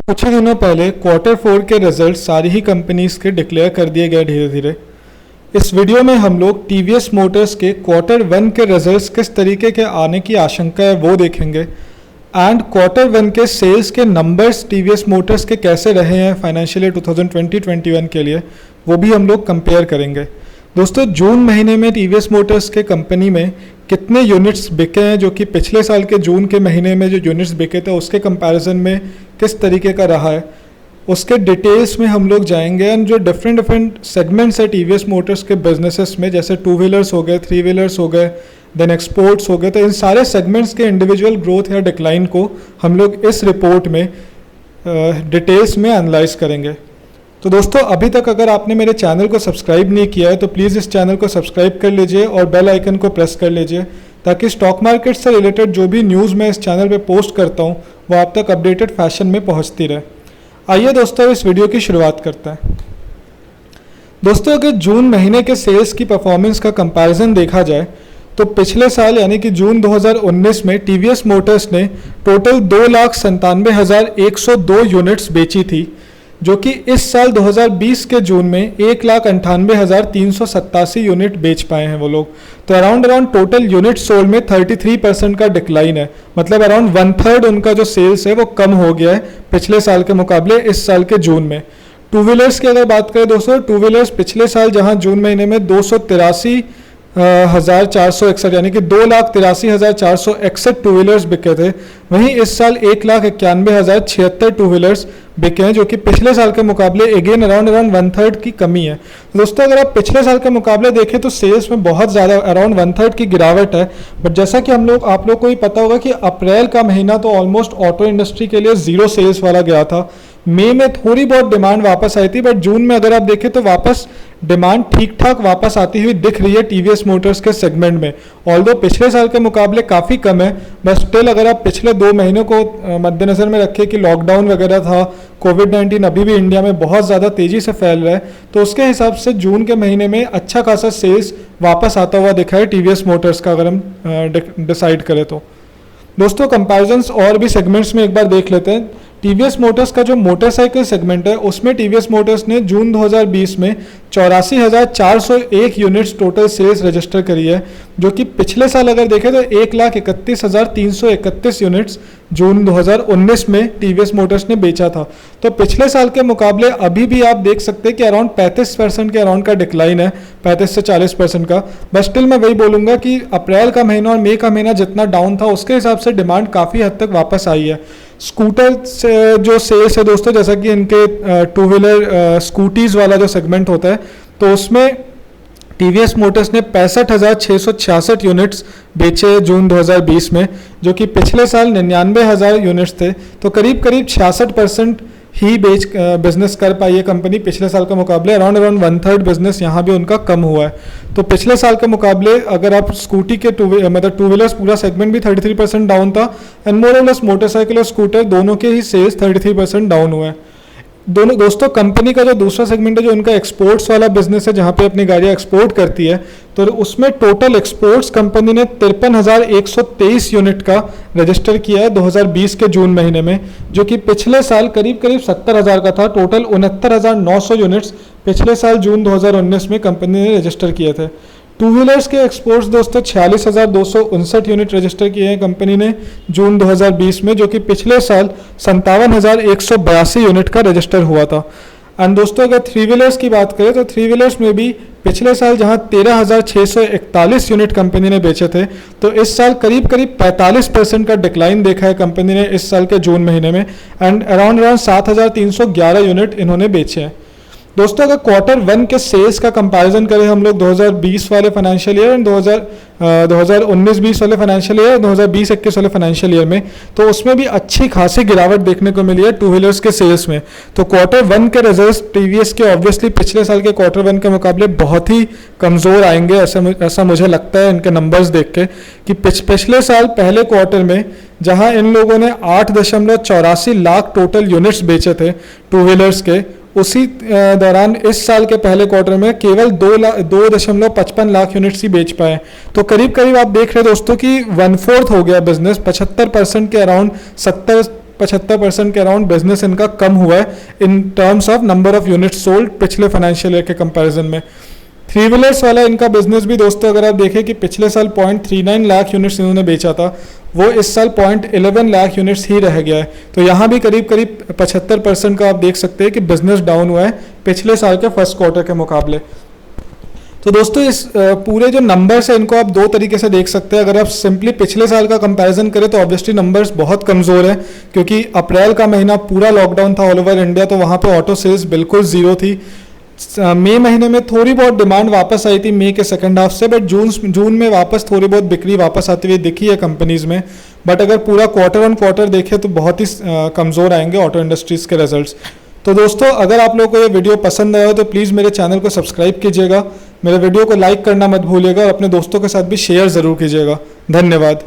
कुछ ही दिनों पहले क्वार्टर 4 के रिजल्ट सारी ही कंपनीज के डिक्लेयर कर दिए गए धीरे धीरे। इस वीडियो में हम लोग टीवीएस मोटर्स के क्वार्टर 1 के रिजल्ट्स किस तरीके के आने की आशंका है वो देखेंगे एंड क्वार्टर 1 के सेल्स के नंबर्स टीवीएस मोटर्स के कैसे रहे हैं फाइनेंशियल ईयर 2020-21 के लिए वो भी हम लोग कंपेयर करेंगे। दोस्तों, जून महीने में टीवीएस मोटर्स के कंपनी में कितने यूनिट्स बिके हैं जो कि पिछले साल के जून के महीने में जो यूनिट्स बिके थे उसके कंपैरिजन में किस तरीके का रहा है, उसके डिटेल्स में हम लोग जाएंगे। एंड जो डिफरेंट सेगमेंट्स है टीवीएस मोटर्स के बिजनेसेस में, जैसे 2 व्हीलर्स हो गए, 3 व्हीलर्स हो गए, देन एक्सपोर्ट्स हो गए, तो इन सारे सेगमेंट्स के इंडिविजुअल ग्रोथ या डिक्लाइन को हम लोग इस रिपोर्ट में डिटेल्स में एनालाइज करेंगे। तो दोस्तों, अभी तक अगर आपने मेरे चैनल को सब्सक्राइब नहीं किया है तो प्लीज़ इस चैनल को सब्सक्राइब कर लीजिए और बेल आइकन को प्रेस कर लीजिए ताकि स्टॉक मार्केट से रिलेटेड जो भी न्यूज़ मैं इस चैनल पे पोस्ट करता हूँ वो आप तक अपडेटेड फैशन में पहुँचती रहे। आइए दोस्तों, इस वीडियो की शुरुआत करते हैं। दोस्तों, अगर जून महीने के सेल्स की परफॉर्मेंस का कंपैरिजन देखा जाए तो पिछले साल यानी कि जून 2019 में टीवीएस मोटर्स ने टोटल 2,97,102 यूनिट्स बेची थी, जो कि इस साल 2020 के जून में 1,98,387 यूनिट बेच पाए हैं वो लोग। तो अराउंड टोटल यूनिट सोल्ड में 33% का डिक्लाइन है, मतलब अराउंड 1/3 उनका जो सेल्स है वो कम हो गया है पिछले साल के मुकाबले इस साल के जून में। 2 व्हीलर्स की अगर बात करें दोस्तों, 2 व्हीलर्स पिछले साल जहां जून महीने में 2,83,461 यानी कि 2,83,461 2 व्हीलर्स बिके थे, वहीं इस साल 1,91,076 2 व्हीलर्स बिके हैं, जो कि पिछले साल के मुकाबले अगेन अराउंड 1/3 की कमी है। दोस्तों, अगर आप पिछले साल के मुकाबले देखें तो सेल्स में बहुत ज़्यादा अराउंड 1/3 की गिरावट है। बट जैसा कि आप लोग को ही पता होगा कि अप्रैल का महीना तो ऑलमोस्ट ऑटो इंडस्ट्री के लिए जीरो सेल्स वाला गया था। मई में थोड़ी बहुत डिमांड वापस आई थी, बट जून में अगर आप देखें तो वापस डिमांड ठीक ठाक वापस आती हुई दिख रही है टीवीएस मोटर्स के सेगमेंट में। ऑल्दो पिछले साल के मुकाबले काफ़ी कम है, बट स्टिल अगर आप पिछले 2 महीनों को मद्देनज़र में रखें कि लॉकडाउन वगैरह था, कोविड-19 अभी भी इंडिया में बहुत ज़्यादा तेज़ी से फैल रहा है, तो उसके हिसाब से जून के महीने में अच्छा खासा सेल्स वापस आता हुआ दिखा है टीवीएस मोटर्स का, अगर हम डिसाइड करें तो। दोस्तों, कंपैरिजन्स और भी सेगमेंट्स में एक बार देख लेते हैं। टीवीएस मोटर्स का जो मोटरसाइकिल सेगमेंट है उसमें टीवीएस मोटर्स ने जून 2020 में 84,401 यूनिट्स टोटल सेल्स रजिस्टर करी है, जो कि पिछले साल अगर देखें तो 1,31,331 यूनिट्स जून 2019 में टीवीएस मोटर्स ने बेचा था। तो पिछले साल के मुकाबले अभी भी आप देख सकते हैं कि अराउंड 35% के अराउंड का डिक्लाइन है, 35 से 40% का। बट स्टिल मैं वही बोलूँगा कि अप्रैल का महीना और मई का महीना जितना डाउन था उसके हिसाब से डिमांड काफ़ी हद तक वापस आई है। स्कूटर से जो सेल्स है दोस्तों, जैसा कि इनके 2 व्हीलर स्कूटीज़ वाला जो सेगमेंट होता है, तो उसमें टीवीएस मोटर्स ने 65,666 यूनिट्स बेचे जून 2020 में, जो कि पिछले साल 99,000 यूनिट्स थे। तो करीब 66% ही बिजनेस कर पाई है कंपनी पिछले साल के मुकाबले। अराउंड 1/3 बिजनेस यहाँ भी उनका कम हुआ है। तो पिछले साल के मुकाबले अगर आप स्कूटी के 2 व्हीलर्स पूरा सेगमेंट भी 33% डाउन था, एंड मोर और लेस मोटरसाइकिल और स्कूटर दोनों के ही सेल्स 33% डाउन हुए हैं। दोस्तों, कंपनी का जो दूसरा सेगमेंट है जो उनका एक्सपोर्ट्स वाला बिजनेस है, जहाँ पे अपनी गाड़ियाँ एक्सपोर्ट करती है, तो उसमें टोटल एक्सपोर्ट्स कंपनी ने 53,123 यूनिट का रजिस्टर किया है 2020 के जून महीने में, जो कि पिछले साल करीब 70,000 का था। टोटल 69,900 यूनिट्स पिछले साल जून 2019 में कंपनी ने रजिस्टर किए थे। 2 व्हीलर्स के एक्सपोर्ट्स दोस्तों 46,259 यूनिट रजिस्टर किए हैं कंपनी ने जून 2020 में, जो कि पिछले साल 57,182 यूनिट का रजिस्टर हुआ था। एंड दोस्तों, अगर 3 व्हीलर्स की बात करें तो 3 व्हीलर्स में भी पिछले साल जहां 13,641 यूनिट कंपनी ने बेचे थे, तो इस साल करीब 45% का डिक्लाइन देखा है कंपनी ने इस साल के जून महीने में, एंड अराउंड 7,311 यूनिट इन्होंने बेचे हैं। दोस्तों, अगर क्वार्टर 1 के सेल्स का कंपैरिजन करें हम लोग 2020 वाले फाइनेंशियल ईयर एंड 2019-20 वाले फाइनेंशियल ईयर, 2020-21 वाले फाइनेंशियल ईयर में, तो उसमें भी अच्छी खासी गिरावट देखने को मिली है 2 व्हीलर्स के सेल्स में। तो क्वार्टर 1 के रिजल्ट्स टीवीएस के ऑब्वियसली पिछले साल के क्वार्टर 1 के मुकाबले बहुत ही कमज़ोर आएंगे, ऐसा मुझे लगता है इनके नंबर्स देख के, कि पिछले साल पहले क्वार्टर में जहां इन लोगों ने 8.84 लाख टोटल यूनिट्स बेचे थे 2 व्हीलर्स के, उसी दौरान इस साल के पहले क्वार्टर में केवल 2.55 लाख यूनिट्स ही बेच पाए। तो करीब आप देख रहे दोस्तों कि 1/4 हो गया बिजनेस, 75% के अराउंड 75% के अराउंड बिजनेस इनका कम हुआ है in terms of number of units sold पिछले फाइनेंशियल ईयर के कंपैरिजन में। थ्री व्हीलर्स वाला इनका बिजनेस भी दोस्तों अगर आप देखें कि पिछले साल 0.39 लाख यूनिट्स इन्होंने बेचा था, वो इस साल 0.11 लाख यूनिट्स ही रह गया है। तो यहाँ भी करीब करीब 75% का आप देख सकते हैं कि बिजनेस डाउन हुआ है पिछले साल के फर्स्ट क्वार्टर के मुकाबले। तो दोस्तों इस पूरे जो नंबर्स है इनको आप दो तरीके से देख सकते हैं। अगर आप सिंपली पिछले साल का कंपैरिजन करें तो ऑब्वियसली नंबर्स बहुत कमज़ोर हैं, क्योंकि अप्रैल का महीना पूरा लॉकडाउन था ऑल ओवर इंडिया, तो वहाँ पे ऑटो सेल्स बिल्कुल ज़ीरो थी। मई महीने में थोड़ी बहुत डिमांड वापस आई थी मई के सेकंड हाफ से, बट जून में वापस थोड़ी बहुत बिक्री वापस आती हुई दिखी है कंपनीज में। बट अगर पूरा क्वार्टर ऑन क्वार्टर देखें तो बहुत ही कमज़ोर आएंगे ऑटो इंडस्ट्रीज़ के रिजल्ट्स। तो दोस्तों अगर आप लोगों को ये वीडियो पसंद आया हो तो प्लीज़ मेरे चैनल को सब्सक्राइब कीजिएगा, मेरे वीडियो को लाइक करना मत भूलिएगा और अपने दोस्तों के साथ भी शेयर ज़रूर कीजिएगा। धन्यवाद।